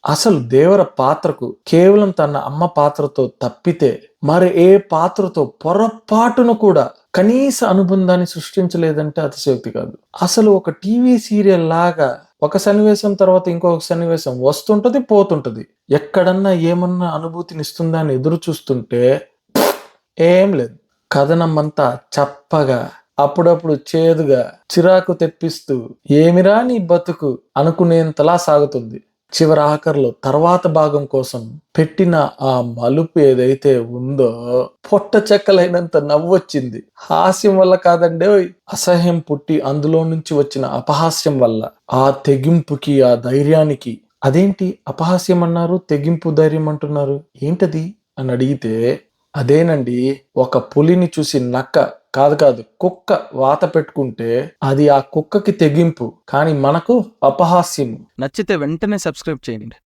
అసలు దేవర పాత్రకు కేవలం తన అమ్మ పాత్రతో తప్పితే మరి ఏ పాత్రతో పొరపాటును కూడా కనీస అనుబంధాన్ని సృష్టించలేదంటే అతిశయోక్తి కాదు. అసలు ఒక టీవీ సీరియల్ లాగా ఒక సన్నివేశం తర్వాత ఇంకొక సన్నివేశం వస్తుంటది, పోతుంటది. ఎక్కడన్నా ఏమన్నా అనుభూతిని ఇస్తుందా అని ఎదురు చూస్తుంటే ఏం లేదు. కథనమంతా చప్పగా, అప్పుడప్పుడు చేదుగా, చిరాకు తెప్పిస్తూ ఏమిరా నీ బతుకు అనుకునేంతలా సాగుతుంది. చివరి ఆఖరిలో తర్వాత భాగం కోసం పెట్టిన ఆ మలుపు ఏదైతే ఉందో పొట్ట చెక్కలైనంత నవ్వొచ్చింది. హాస్యం వల్ల కాదండే, అసహ్యం పుట్టి అందులో నుంచి వచ్చిన అపహాస్యం వల్ల. ఆ తెగింపుకి, ఆ ధైర్యానికి. అదేంటి అపహాస్యం అన్నారు, తెగింపు ధైర్యం అంటున్నారు, ఏంటది అని అడిగితే అదేనండి, ఒక పులిని చూసి నక్క కాదు కుక్క వాత పెట్టుకుంటే అది ఆ కుక్కకి తెగింపు, కానీ మనకు అపహాస్యము. నచ్చితే వెంటనే సబ్స్క్రైబ్ చేయండి.